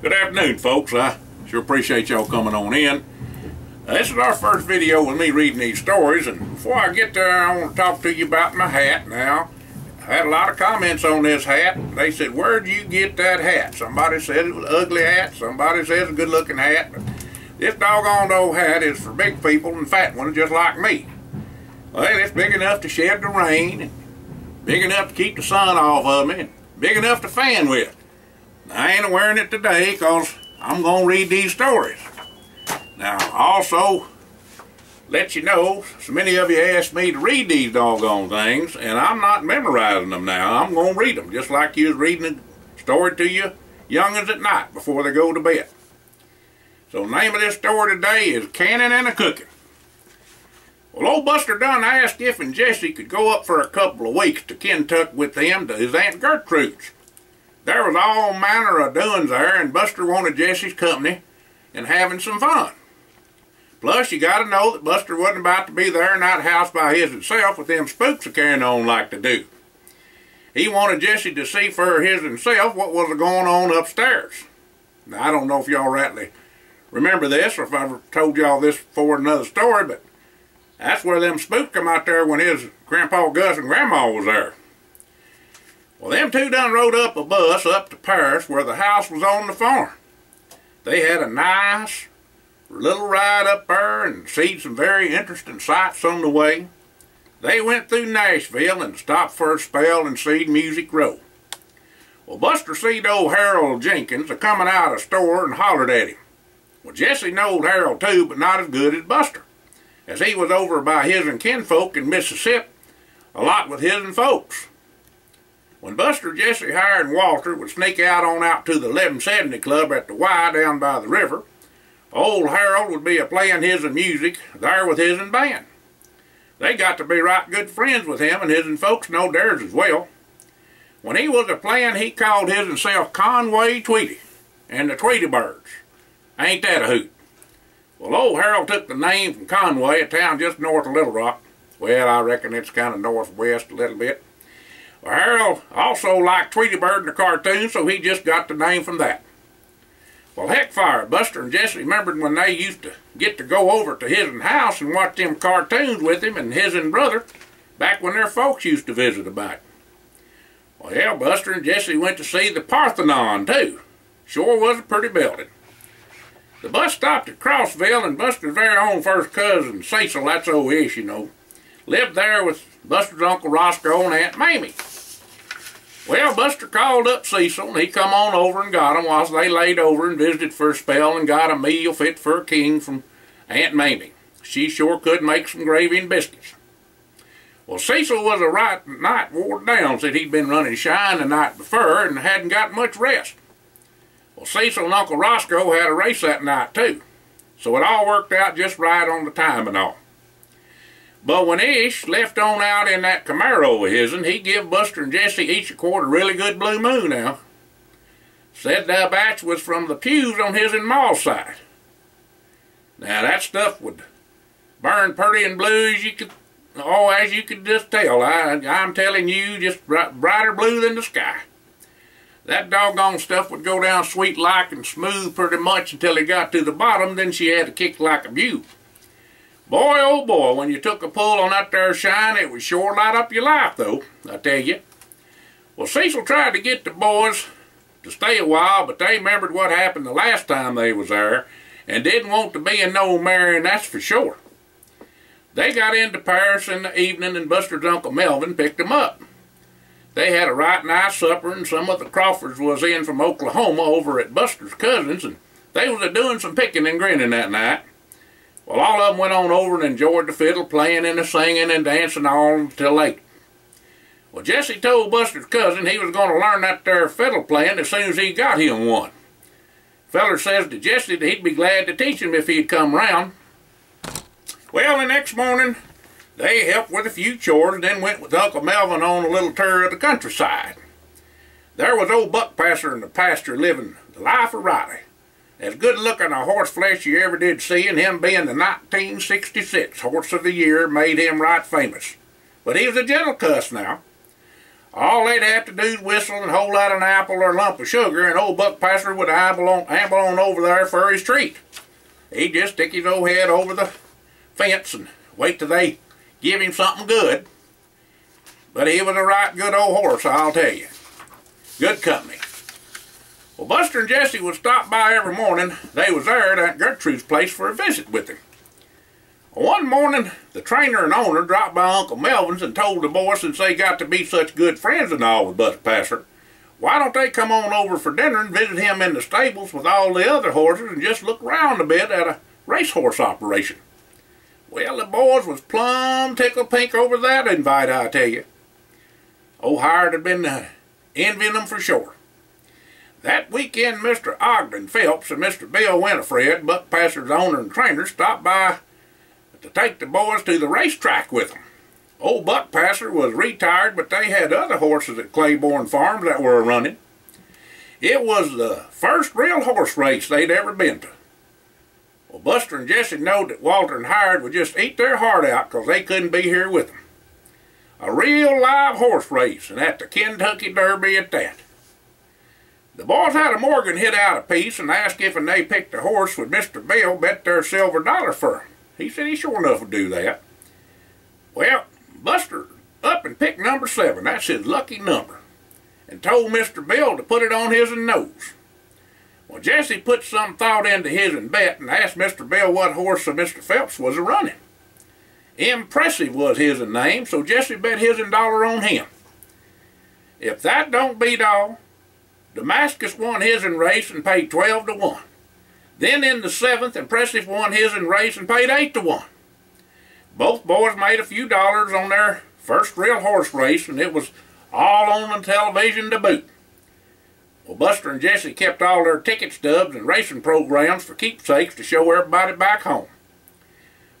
Good afternoon, folks. I sure appreciate y'all coming on in. This is our first video with me reading these stories, and before I get there, I want to talk to you about my hat. Now, I had a lot of comments on this hat. They said, "Where'd you get that hat?" Somebody said it was an ugly hat. Somebody says it's a good-looking hat. But this doggone old hat is for big people and fat ones just like me. Well, it's big enough to shed the rain, and big enough to keep the sun off of me, and big enough to fan with. I ain't wearing it today because I'm going to read these stories. Now, also, let you know, so many of you asked me to read these doggone things, and I'm not memorizing them now. I'm going to read them, just like you was reading a story to your young'uns at night before they go to bed. So the name of this story today is Cannin and a Cookin. Well, old Buster Dunn asked if and Jessie could go up for a couple of weeks to Kentucky with them to his Aunt Gertrude's. There was all manner of doings there, and Buster wanted Jessie's company and having some fun. Plus, you got to know that Buster wasn't about to be there in that house by himself with them spooks a carrying on like to do. He wanted Jessie to see for himself what was going on upstairs. Now, I don't know if y'all rightly remember this or if I've told y'all this before in another story, but that's where them spooks come out there when his Grandpa Gus and Grandma was there. Well, them two done rode up a bus up to Paris where the house was on the farm. They had a nice little ride up there and seen some very interesting sights on the way. They went through Nashville and stopped for a spell and seen Music Row. Well, Buster seed old Harold Jenkins a-coming out of the store and hollered at him. Well, Jessie knowed Harold too, but not as good as Buster, as he was over by his and kinfolk in Mississippi, a lot with his and folks. When Buster, Jessie, Harry, and Walter would sneak out to the 1170 Club at the Y down by the river, old Harold would be a-playing his and music there with his and band. They got to be right good friends with him, and his and folks know theirs as well. When he was a-playing, he called his and self Conway Tweety and the Tweety Birds. Ain't that a hoot? Well, old Harold took the name from Conway, a town just north of Little Rock. Well, I reckon it's kind of northwest a little bit. Well, Harold also liked Tweety Bird in the cartoon, so he just got the name from that. Well, heck fire, Buster and Jessie remembered when they used to get to go over to his house and watch them cartoons with him and his brother back when their folks used to visit about. Well, yeah, Buster and Jessie went to see the Parthenon, too. Sure was a pretty building. The bus stopped at Crossville, and Buster's very own first cousin, Cecil, that's O-ish, you know, lived there with Buster's Uncle Roscoe and Aunt Mamie. Well, Buster called up Cecil, and he come on over and got 'em whilst they laid over and visited for a spell and got a meal fit for a king from Aunt Mamie. She sure could make some gravy and biscuits. Well, Cecil was a right night wore down, said he'd been running shine the night before and hadn't got much rest. Well, Cecil and Uncle Roscoe had a race that night, too, so it all worked out just right on the time and all. But when Ish left on out in that Camaro of his'n, he give Buster and Jessie each a quart of really good blue moon now. Said the batch was from the pews on his and Ma's side. Now that stuff would burn pretty and blue as you could just tell. I'm telling you, just brighter blue than the sky. That doggone stuff would go down sweet like and smooth pretty much until it got to the bottom, then she had to kick like a mule. Boy, oh boy, when you took a pull on that there shine, it would sure light up your life, though, I tell you. Well, Cecil tried to get the boys to stay a while, but they remembered what happened the last time they was there, and didn't want to be in no marrying, that's for sure. They got into Paris in the evening, and Buster's Uncle Melvin picked them up. They had a right nice supper, and some of the Crawfords was in from Oklahoma over at Buster's cousins, and they was a-doing some picking and grinning that night. Well, all of them went on over and enjoyed the fiddle playing and the singing and dancing all till late. Well, Jessie told Buster's cousin he was going to learn that there fiddle playing as soon as he got him one. Feller says to Jessie that he'd be glad to teach him if he'd come round. Well, the next morning, they helped with a few chores and then went with Uncle Melvin on a little tour of the countryside. There was old Buckpasser in the pasture living the life of Riley. As good-looking a horse flesh you ever did see, and him being the 1966 Horse of the Year made him right famous. But he was a gentle cuss now. All they'd have to do is whistle and hold out an apple or a lump of sugar, and old Buck Passer would amble on over there for his treat. He'd just stick his old head over the fence and wait till they give him something good. But he was a right good old horse, I'll tell you. Good company. Well, Buster and Jessie would stop by every morning. They was there at Aunt Gertrude's place for a visit with him. One morning, the trainer and owner dropped by Uncle Melvin's and told the boys, since they got to be such good friends and all with Buck Passer, why don't they come on over for dinner and visit him in the stables with all the other horses and just look round a bit at a racehorse operation. Well, the boys was plumb tickled pink over that invite, I tell you. Old Hired had been envying them for sure. That weekend, Mr. Ogden Phelps and Mr. Bill Winifred, Buck Passer's owner and trainer, stopped by to take the boys to the racetrack with them. Old Buck Passer was retired, but they had other horses at Claiborne Farms that were running. It was the first real horse race they'd ever been to. Well, Buster and Jessie knowed that Walter and Hired would just eat their heart out because they couldn't be here with them. A real live horse race, and at the Kentucky Derby at that. The boys had a Morgan hit out a piece and asked if when they picked a horse would Mr. Bill bet their silver dollar for him. He said he sure enough would do that. Well, Buster up and picked number 7, that's his lucky number, and told Mr. Bill to put it on his nose. Well, Jessie put some thought into his bet and asked Mr. Bill what horse Mr. Phelps was a-running. Impressive was his name, so Jessie bet his dollar on him. If that don't beat all, Damascus won his race and paid 12 to 1. Then in the 7th, Impressive won his race and paid 8 to 1. Both boys made a few dollars on their first real horse race, and it was all on the television to boot. Well, Buster and Jessie kept all their ticket stubs and racing programs for keepsakes to show everybody back home.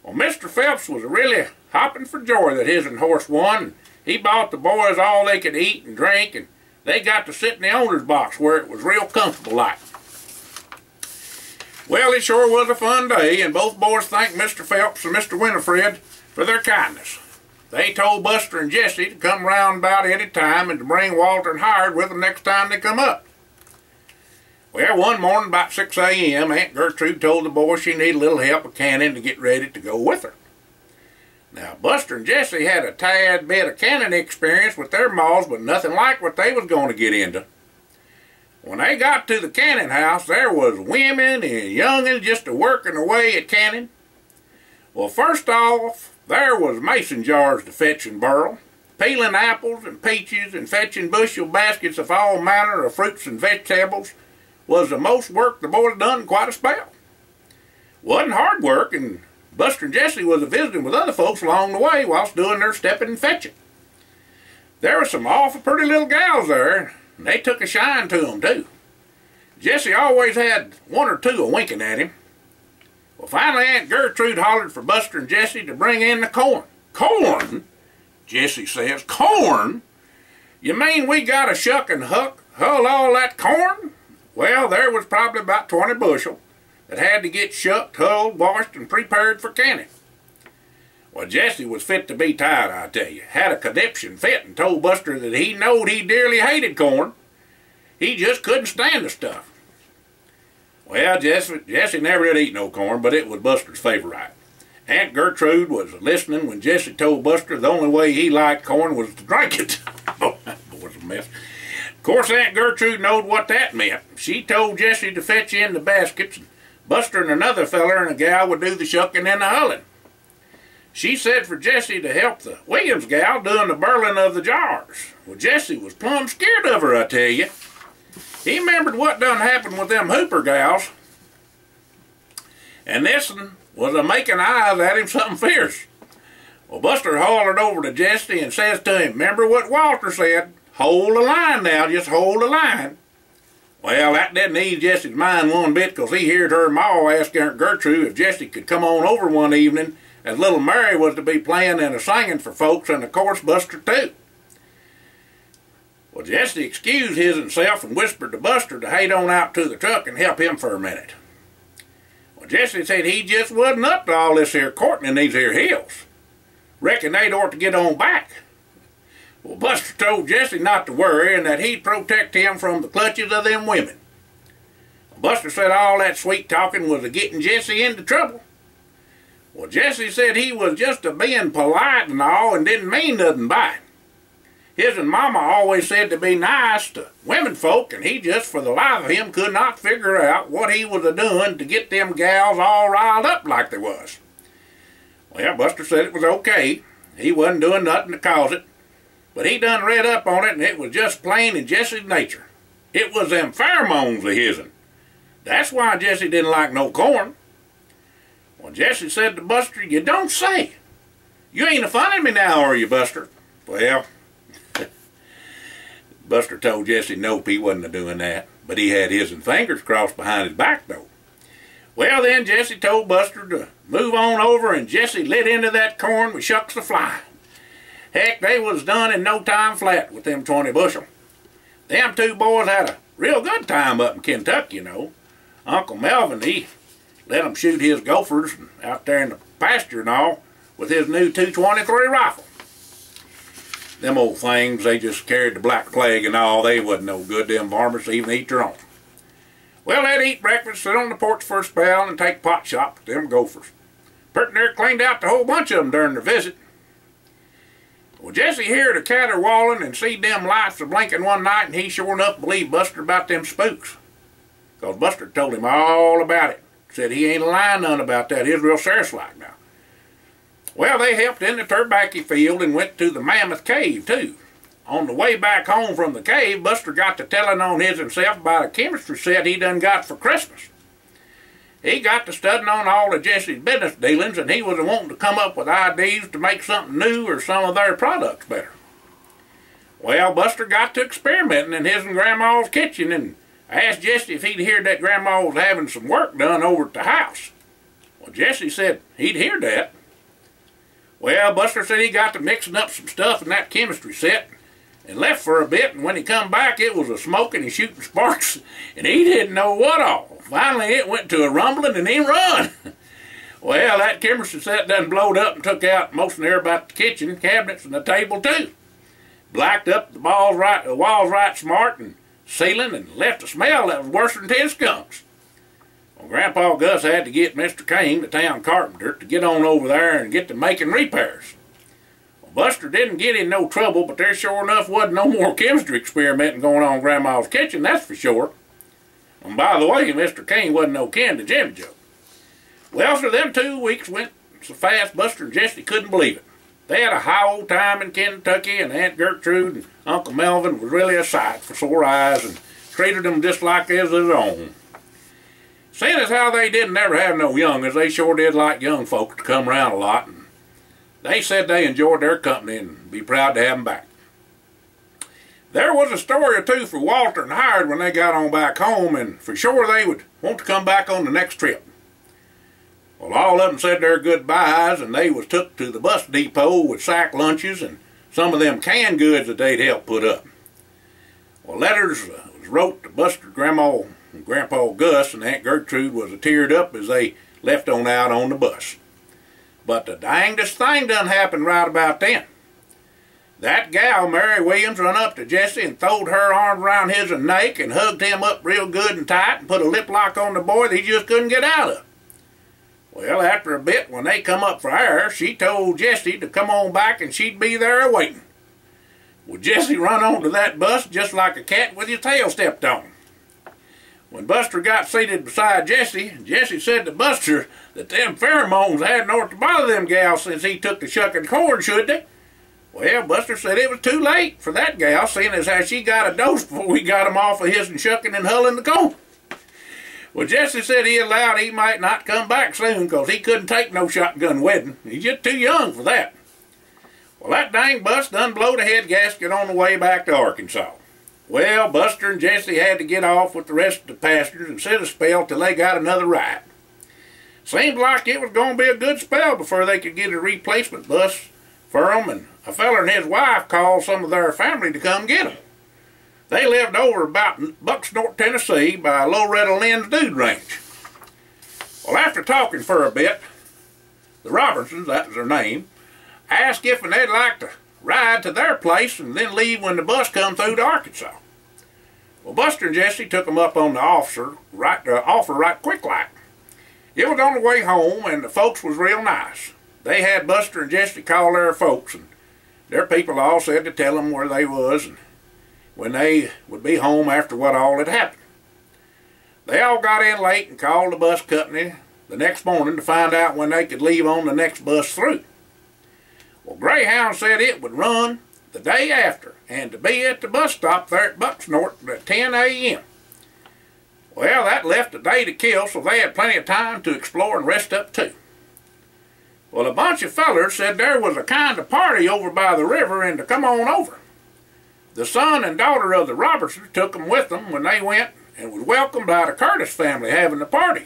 Well, Mr. Phelps was really hopping for joy that his horse won, and he bought the boys all they could eat and drink, and they got to sit in the owner's box where it was real comfortable like. Well, it sure was a fun day, and both boys thanked Mr. Phelps and Mr. Winifred for their kindness. They told Buster and Jessie to come round about any time and to bring Walter and Hired with them next time they come up. Well, one morning about 6 a.m., Aunt Gertrude told the boys she needed a little help with Cannin to get ready to go with her. Now, Buster and Jessie had a tad bit of Cannin experience with their maws, but nothing like what they was going to get into. When they got to the Cannin house, there was women and young'uns just a-working away at Cannin. Well, first off, there was mason jars to fetch and burl, peeling apples and peaches and fetching bushel baskets of all manner of fruits and vegetables was the most work the boys done in quite a spell. Wasn't hard work, and Buster and Jessie was a-visiting with other folks along the way whilst doing their stepping and fetching. There were some awful pretty little gals there, and they took a shine to them, too. Jessie always had one or two a-winking at him. Well, finally Aunt Gertrude hollered for Buster and Jessie to bring in the corn. Corn? Jessie says, corn? You mean we got to shuck and hull all that corn? Well, there was probably about 20 bushel that had to get shucked, hulled, washed, and prepared for canning. Well, Jessie was fit to be tied, I tell you. Had a conniption fit and told Buster that he knowed he dearly hated corn. He just couldn't stand the stuff. Well, Jessie never did eat no corn, but it was Buster's favorite. Aunt Gertrude was listening when Jessie told Buster the only way he liked corn was to drink it. Oh, that was a mess. Of course, Aunt Gertrude knowed what that meant. She told Jessie to fetch in the baskets, and Buster and another feller and a gal would do the shucking and the hulling. She said for Jessie to help the Williams gal doing the burling of the jars. Well, Jessie was plumb scared of her, I tell you. He remembered what done happened with them Hooper gals, and this one was a-making eyes at him something fierce. Well, Buster hollered over to Jessie and says to him, "Remember what Walter said, hold the line now, just hold the line." Well, that didn't ease Jessie's mind one bit, because he heard her ma ask Aunt Gertrude if Jessie could come on over one evening, as little Mary was to be playing and a-singing for folks, and of course Buster too. Well, Jessie excused himself and whispered to Buster to head on out to the truck and help him for a minute. Well, Jessie said he just wasn't up to all this here courting in these here hills. Reckon they'd ought to get on back. Well, Buster told Jesse not to worry and that he'd protect him from the clutches of them women. Buster said all that sweet talking was getting Jesse into trouble. Well, Jesse said he was just being polite and all and didn't mean nothing by it. His and Mama always said to be nice to women folk, and he just for the life of him could not figure out what he was doing to get them gals all riled up like they was. Well, Buster said it was okay. He wasn't doing nothing to cause it, but he done read up on it, and it was just plain in Jesse's nature. It was them pheromones of his'n. That's why Jesse didn't like no corn. Well, Jesse said to Buster, "You don't say. You ain't a-funning me now, are you, Buster?" Well, Buster told Jesse nope, he wasn't doing that, but he had his fingers crossed behind his back, though. Well, then Jesse told Buster to move on over, and Jesse lit into that corn with shucks a fly. Heck, they was done in no time flat with them 20 bushel. Them two boys had a real good time up in Kentucky, you know. Uncle Melvin, he let him shoot his gophers out there in the pasture and all with his new .223 rifle. Them old things, they just carried the black plague and all. They wasn't no good, them varmints, to even eat their own. Well, they'd eat breakfast, sit on the porch for a spell, and take pot shot with them gophers. Pert near cleaned out the whole bunch of them during their visit. Well, Jesse heard a caterwauling and see them lights a-blinking one night, and he sure enough believed Buster about them spooks. 'Cause Buster told him all about it. Said he ain't lying none about that. He was real serious-like now. Well, they helped in the tobacco field and went to the Mammoth Cave, too. On the way back home from the cave, Buster got to telling on himself about a chemistry set he done got for Christmas. He got to studying on all of Jesse's business dealings, and he was wanting to come up with ideas to make something new or some of their products better. Well, Buster got to experimenting in his and Grandma's kitchen and asked Jesse if he'd heard that Grandma was having some work done over at the house. Well, Jesse said he'd heard that. Well, Buster said he got to mixing up some stuff in that chemistry set and left for a bit, and when he come back it was a smoking and shooting sparks, and he didn't know what all. Finally it went to a rumbling and he run. Well, that chemistry set done blowed up and took out most of the air about the kitchen, cabinets, and the table too. Blacked up the walls right smart and ceiling, and left a smell that was worse than 10 skunks. Well, Grandpa Gus had to get Mr. Cannin, the town carpenter, to get on over there and get to making repairs. Well, Buster didn't get in no trouble, but there sure enough wasn't no more chemistry experimenting going on in Grandma's kitchen, that's for sure. And by the way, Mr. Cannin wasn't no kin to Jimmy Joe. Well, so them 2 weeks went so fast Buster and Jesse couldn't believe it. They had a high old time in Kentucky, and Aunt Gertrude and Uncle Melvin was really a sight for sore eyes and treated them just like as their own. Seeing as how they didn't ever have no youngers, they sure did like young folks to come around a lot, and they said they enjoyed their company and be proud to have them back. There was a story or two for Walter and Howard when they got on back home, and for sure they would want to come back on the next trip. Well, all of them said their goodbyes, and they was took to the bus depot with sack lunches and some of them canned goods that they'd helped put up. Well, letters was wrote to Buster, Grandma, and Grandpa Gus, and Aunt Gertrude was teared up as they left on out on the bus. But the dangdest thing done happened right about then. That gal, Mary Williams, run up to Jesse and throwed her arms around his neck and hugged him up real good and tight and put a lip lock on the boy that he just couldn't get out of. Well, after a bit, when they come up for air, she told Jesse to come on back and she'd be there waiting. Well, Jesse run onto that bus just like a cat with his tail stepped on. When Buster got seated beside Jesse, Jesse said to Buster that them pheromones hadn't ought to bother them gals since he took to shucking corn, should they? Well, Buster said it was too late for that gal, seeing as how she got a dose before we got him off of his and shucking and hulling the corn. Well, Jesse said he allowed he might not come back soon because he couldn't take no shotgun wedding. He's just too young for that. Well, that dang bus done blowed a head gasket on the way back to Arkansas. Well, Buster and Jesse had to get off with the rest of the passengers and sit a spell till they got another ride. Seemed like it was going to be a good spell before they could get a replacement bus for them, and a feller and his wife called some of their family to come get them. They lived over about Bucksnort, Tennessee by Loretta Lynn's dude ranch. Well, after talking for a bit, the Robertsons, that was their name, asked if they'd like to ride to their place and then leave when the bus come through to Arkansas. Well, Buster and Jesse took them up on the offer right quick like. It was on the way home, and the folks was real nice. They had Buster and Jesse call their folks, and their people all said to tell them where they was and when they would be home after what all had happened. They all got in late and called the bus company the next morning to find out when they could leave on the next bus through. Well, Greyhound said it would run the day after and to be at the bus stop there at Bucksnort at 10 a.m. Well, that left a day to kill, so they had plenty of time to explore and rest up too. Well, a bunch of fellers said there was a kind of party over by the river and to come on over. The son and daughter of the Robertsons took them with them when they went and was welcomed by the Curtis family having the party.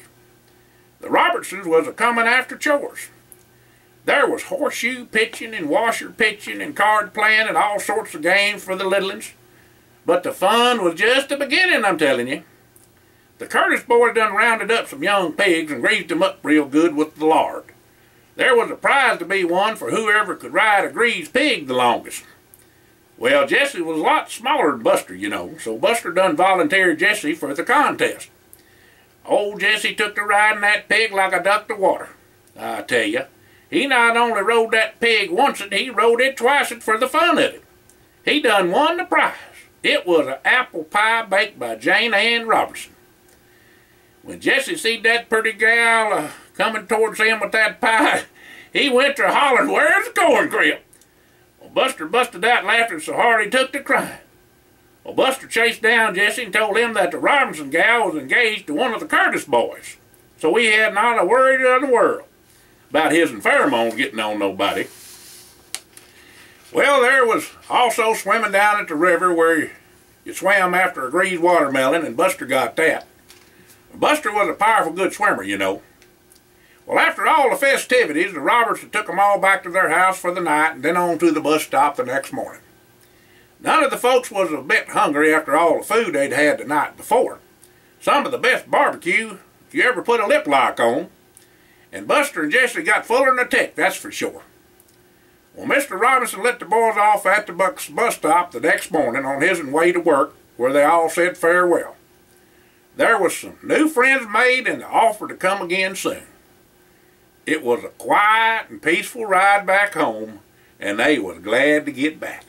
The Robertsons was a-coming after chores. There was horseshoe pitching and washer pitching and card playing and all sorts of games for the little ones. But the fun was just the beginning, I'm telling you. The Curtis boys done rounded up some young pigs and greased them up real good with the lard. There was a prize to be won for whoever could ride a greased pig the longest. Well, Jesse was a lot smaller than Buster, you know, so Buster done volunteered Jesse for the contest. Old Jesse took to riding that pig like a duck to water. I tell you, he not only rode that pig once, he rode it twice for the fun of it. He done won the prize. It was an apple pie baked by Jane Ann Robertson. When Jesse seen that pretty gal coming towards him with that pie, he went to hollering, "Where's the corn crib?" Well, Buster busted out laughing so hard he took to crying. Well, Buster chased down Jesse and told him that the Robinson gal was engaged to one of the Curtis boys, so he had not a worry in the world about his and pheromones getting on nobody. Well, there was also swimming down at the river where you swam after a greased watermelon, and Buster got that. Buster was a powerful good swimmer, you know. Well, after all the festivities, the Robertsons took them all back to their house for the night and then on to the bus stop the next morning. None of the folks was a bit hungry after all the food they'd had the night before. Some of the best barbecue you ever put a lip lock on. And Buster and Jesse got fuller than a tick, that's for sure. Well, Mr. Robinson let the boys off at the bus stop the next morning on his way to work, where they all said farewell. There was some new friends made and the offer to come again soon. It was a quiet and peaceful ride back home, and they was glad to get back.